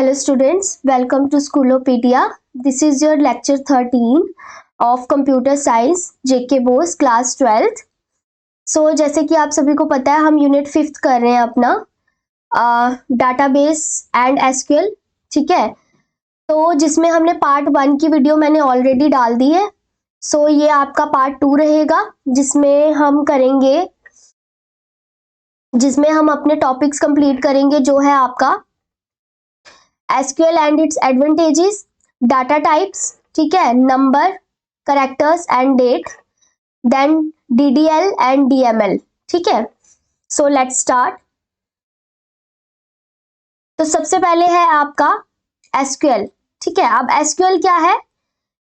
Hello students, welcome to Schoolopedia. This is your lecture 13 of Computer Science, JK Bose, class 12th. So जैसे कि आप सभी को पता है हम यूनिट 5th कर रहे हैं अपना डाटाबेस एंड एसक्यूएल, ठीक है। तो जिसमें हमने पार्ट 1 की वीडियो मैंने ऑलरेडी डाल दी है। सो ये आपका पार्ट 2 रहेगा जिसमें हम अपने टॉपिक्स कंप्लीट करेंगे, जो है आपका SQL and its advantages, data types, ठीक है, number, characters and date, then DDL and DML, ठीक है। So let's start. तो सबसे पहले है आपका SQL, ठीक है। अब SQL क्या है,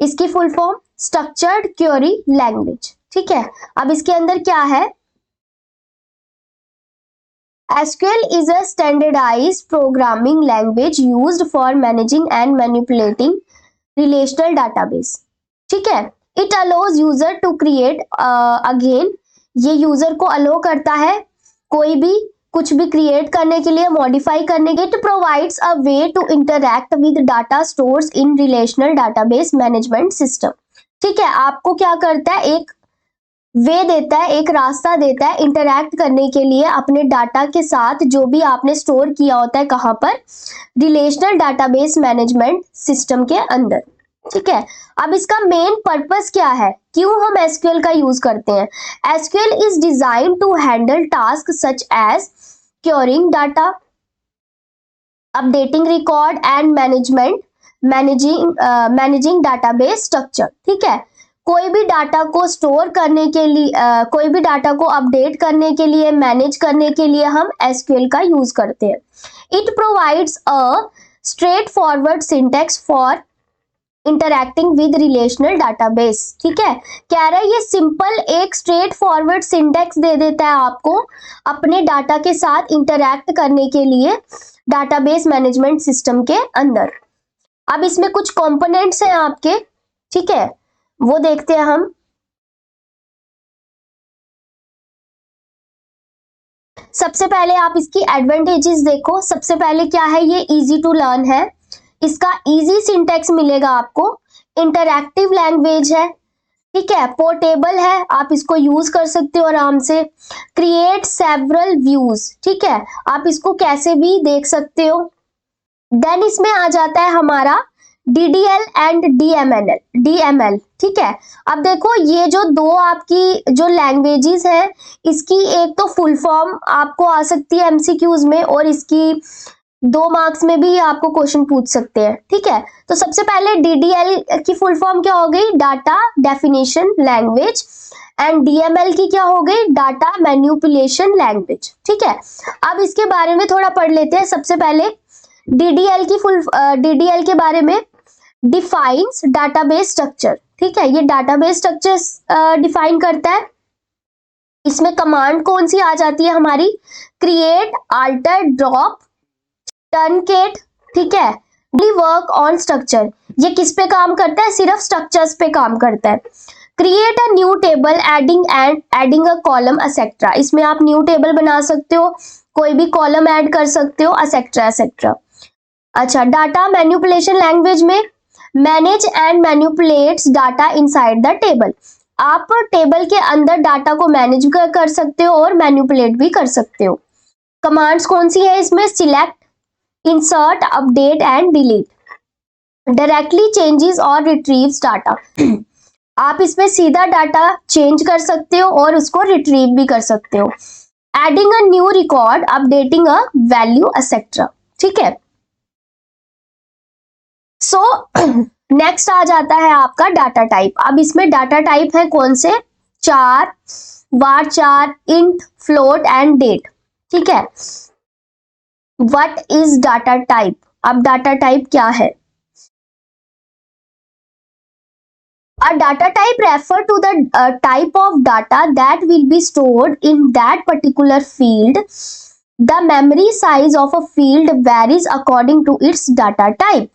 इसकी full form structured query language, ठीक है। अब इसके अंदर क्या है, SQL is a standardized programming language used for managing and manipulating relational database, ठीक है। It allows user to create again, ये यूजर को अलो करता है कोई भी कुछ भी क्रिएट करने के लिए, मॉडिफाई करने के। It provides a way to interact with data stores in relational database management system, ठीक है। आपको क्या करता है, एक वे देता है, एक रास्ता देता है इंटरैक्ट करने के लिए अपने डाटा के साथ, जो भी आपने स्टोर किया होता है कहां पर, रिलेशनल डाटाबेस मैनेजमेंट सिस्टम के अंदर, ठीक है। अब इसका मेन पर्पस क्या है, क्यों हम SQL का यूज करते हैं। SQL is design to handle task such as querying data, updating record and managing database structure, ठीक है। कोई भी डाटा को स्टोर करने के लिए, कोई भी डाटा को अपडेट करने के लिए, मैनेज करने के लिए हम SQL का यूज करते हैं। It provides a straightforward syntax for interacting with relational database, ठीक है। कह रहा है ये सिंपल एक स्ट्रेट फॉरवर्ड सिंटेक्स दे देता है आपको अपने डाटा के साथ इंटरैक्ट करने के लिए डाटाबेस मैनेजमेंट सिस्टम के अंदर। अब इसमें कुछ कंपोनेंट्स हैं आपके, ठीक है, वो देखते हैं हम। सबसे पहले आप इसकी एडवांटेजेस देखो। सबसे पहले क्या है, ये इजी टू लर्न है, इसका इजी सिंटेक्स मिलेगा आपको, इंटरैक्टिव लैंग्वेज है, ठीक है, पोर्टेबल है, आप इसको यूज कर सकते हो आराम से। क्रिएट सेवरल व्यूज, ठीक है, आप इसको कैसे भी देख सकते हो। देन इसमें आ जाता है हमारा DDL एंड DML, ठीक है। अब देखो ये जो दो आपकी जो लैंग्वेजेस हैं, इसकी एक तो फुल फॉर्म आपको आ सकती है MCQs में, और इसकी 2 मार्क्स में भी आपको क्वेश्चन पूछ सकते हैं, ठीक है। तो सबसे पहले DDL की फुल फॉर्म क्या हो गई, data definition language, and DML की क्या हो गई, डाटा मैनिपुलेशन लैंग्वेज, ठीक है। अब इसके बारे में थोड़ा पढ़ लेते हैं। सबसे पहले DDL के बारे में, डिफाइंस डाटाबेस स्ट्रक्चर, ठीक है, ये डाटाबेस स्ट्रक्चर डिफाइन करता है। इसमें कमांड कौन सी आ जाती है हमारी, क्रिएट, अल्टर, ड्रॉप, टर्नकेट, ठीक है, वर्क ऑन स्ट्रक्चर, ये किस पे काम करता है, सिर्फ स्ट्रक्चर्स पे काम करता है। Create a new table, adding a column etcetera, इसमें आप न्यू टेबल बना सकते हो, कोई भी कॉलम ऐड कर सकते हो, एसेट्रा एसेट्रा। अच्छा, डाटा मैनिपुलेशन लैंग्वेज में, manage and manipulates data inside the table, आप टेबल के अंदर डाटा को मैनेज कर सकते हो और मैनिपुलेट भी कर सकते हो। कमांड्स कौन सी है इसमें, select, insert, update and delete, directly changes और रिट्रीव्स डाटा, आप इसमें सीधा डाटा चेंज कर सकते हो और उसको रिट्रीव भी कर सकते हो। Adding a new record, updating a value etcetera, ठीक है। सो नेक्स्ट आ जाता है आपका डाटा टाइप। अब इसमें डाटा टाइप है कौन से, 4, var, int, float and date, ठीक है। व्हाट इज डाटा टाइप, अब डाटा टाइप क्या है, a data type refer to the type of data that will be stored in that particular field. The memory size of a field varies according to its data type.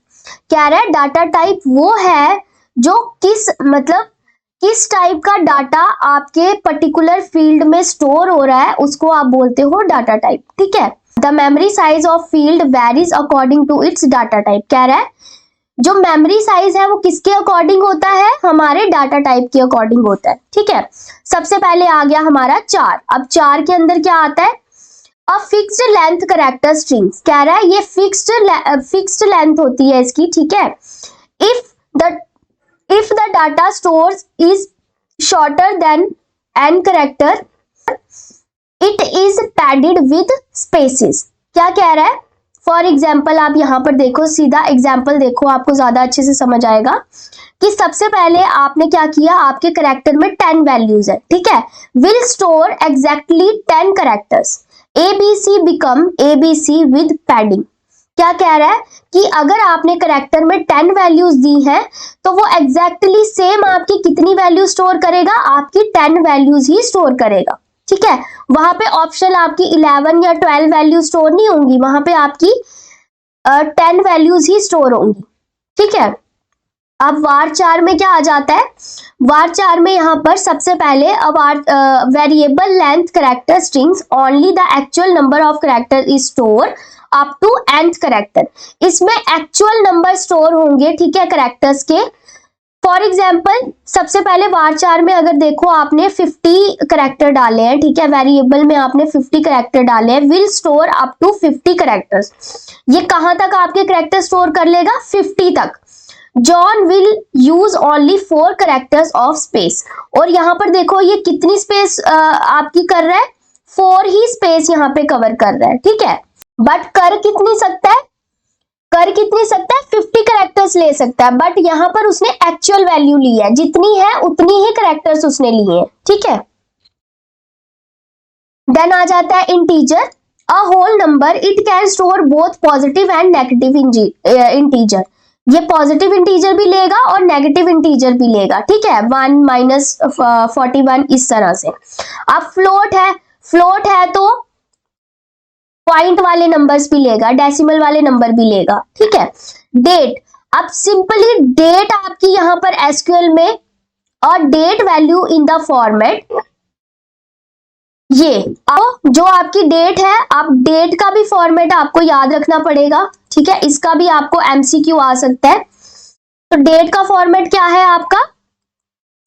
कह रहा है data type वो है जो किस type का data आपके particular field में स्टोर हो रहा है, उसको आप बोलते हो डाटा टाइप, ठीक है। The memory size of field varies according to its data type. कह रहा है जो मेमोरी साइज है वो किसके अकॉर्डिंग होता है, हमारे डाटा टाइप के अकॉर्डिंग होता है। ठीक है, सबसे पहले आ गया हमारा 4। अब 4 के अंदर क्या आता है, a fixed length character strings. कह रहा है ये फिक्स्ड लेंथ होती है इसकी। ठीक है, if the data stores is shorter than n character it is padded with spaces. क्या कह रहा है, फॉर एग्जाम्पल आप यहां पर देखो, सीधा एग्जाम्पल देखो, आपको ज्यादा अच्छे से समझ आएगा कि सबसे पहले आपने क्या किया, आपके कैरेक्टर में 10 वैल्यूज है। ठीक है, will store exactly 10 characters, ABC become ABC with padding. क्या कह रहा है कि अगर आपने कैरेक्टर में 10 वैल्यूज दी हैं तो वो एग्जैक्टली सेम आपकी कितनी वैल्यू स्टोर करेगा, आपकी 10 वैल्यूज ही स्टोर करेगा। ठीक है, वहां पे ऑप्शन आपकी 11 या 12 वैल्यू स्टोर नहीं होंगी, वहां पे आपकी 10 वैल्यूज ही स्टोर होंगी। ठीक है, अब var 4 में क्या आ जाता है, var 4 में यहाँ पर सबसे पहले अब variable length character strings only the actual number of character is store up to nth character. इसमें एक्चुअल नंबर स्टोर होंगे। ठीक है, कैरेक्टर्स के। फॉर एग्जाम्पल सबसे पहले var 4 में अगर देखो आपने 50 कैरेक्टर डाले हैं। ठीक है, वेरिएबल में आपने 50 कैरेक्टर डाले हैं, will store up to 50 characters. ये कहां तक आपके कैरेक्टर स्टोर कर लेगा, 50 तक। John will use only 4 characters of space. और यहाँ पर देखो ये कितनी स्पेस आपकी कर रहा है, 4 ही स्पेस यहाँ पे कवर कर रहा है। ठीक है, बट कर कितनी सकता है, 50 कैरेक्टर्स ले सकता है, बट यहां पर उसने एक्चुअल वैल्यू ली है, जितनी है उतनी ही कैरेक्टर्स उसने लिए हैं। ठीक है, देन आ जाता है integer, a whole number it can store both positive and negative integer. ये पॉजिटिव इंटीजर भी लेगा और नेगेटिव इंटीजर भी लेगा। ठीक है, 1 - 41 इस तरह से। अब फ्लोट है तो पॉइंट वाले नंबर्स भी लेगा, डेसिमल वाले नंबर भी लेगा। ठीक है, डेट, अब सिंपली डेट आपकी यहां पर एसक्यूएल में और date value in the format, ये अब जो आपकी डेट है, आप डेट का भी फॉर्मेट आपको याद रखना पड़ेगा। ठीक है, इसका भी आपको एमसीक्यू आ सकता है। तो डेट का फॉर्मेट क्या है आपका,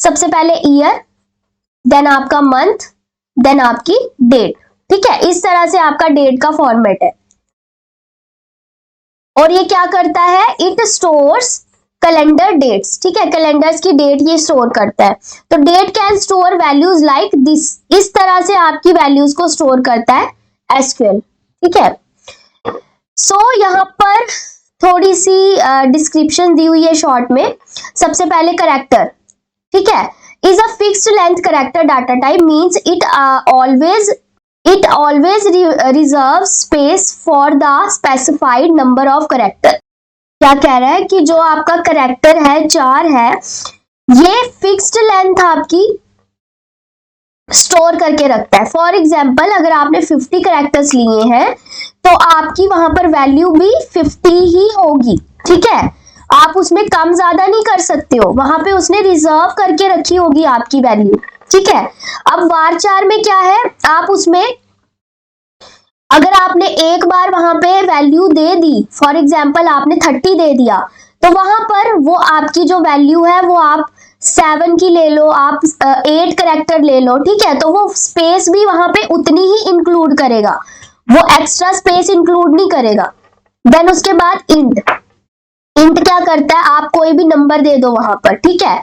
सबसे पहले ईयर, देन आपका मंथ, देन आपकी डेट। ठीक है, इस तरह से आपका डेट का फॉर्मेट है। और ये क्या करता है, इट स्टोर्स कैलेंडर डेट्स। ठीक है, कैलेंडर्स की डेट ये स्टोर करता है। तो date can store values like this, इस तरह से आपकी वैल्यूज को स्टोर करता है एसक्यूएल। ठीक है, सो यहाँ पर थोड़ी सी डिस्क्रिप्शन दी हुई है शॉर्ट में। सबसे पहले कैरेक्टर, ठीक है, is a fixed length character data type means it always reserves space for the specified number of character। क्या कह रहा है कि जो आपका कैरेक्टर है 4 है, ये फिक्स्ड लेंथ आपकी स्टोर करके रखता है। फॉर एग्जाम्पल अगर आपने 50 कैरेक्टर्स लिए हैं तो आपकी वहां पर वैल्यू भी 50 ही होगी। ठीक है, आप उसमें कम ज्यादा नहीं कर सकते हो, वहां पे उसने रिजर्व करके रखी होगी आपकी वैल्यू। ठीक है, अब var 4 में क्या है, आप उसमें अगर आपने एक बार वहां पे value they the, for example आपने 30 दे दिया, तो वहां पर वो आपकी जो वैल्यू है वो आप 7 की ले लो, आप 8 कैरेक्टर ले लो। ठीक है, तो वो स्पेस भी वहां पे उतनी ही इंक्लूड करेगा, वो एक्स्ट्रा स्पेस इंक्लूड नहीं करेगा। देन उसके बाद इंट क्या करता है, आप कोई भी नंबर दे दो वहां पर। ठीक है,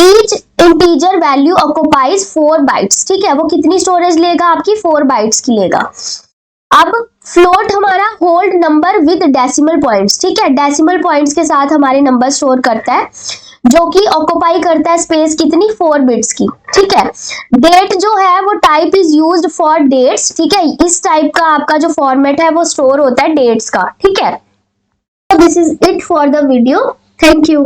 each integer value occupies 4 bytes. ठीक है, वो कितनी स्टोरेज लेगा, आपकी 4 बाइट्स की लेगा। अब फ्लोट हमारा hold number with decimal points. ठीक है, डेसिमल पॉइंट्स के साथ हमारे नंबर स्टोर करता है, जो कि ऑक्युपाई करता है स्पेस कितनी, 4 बिट्स की। ठीक है, डेट जो है वो type is used for dates. ठीक है, इस टाइप का आपका जो फॉर्मेट है वो स्टोर होता है डेट्स का। ठीक है, this is it for the video, thank you.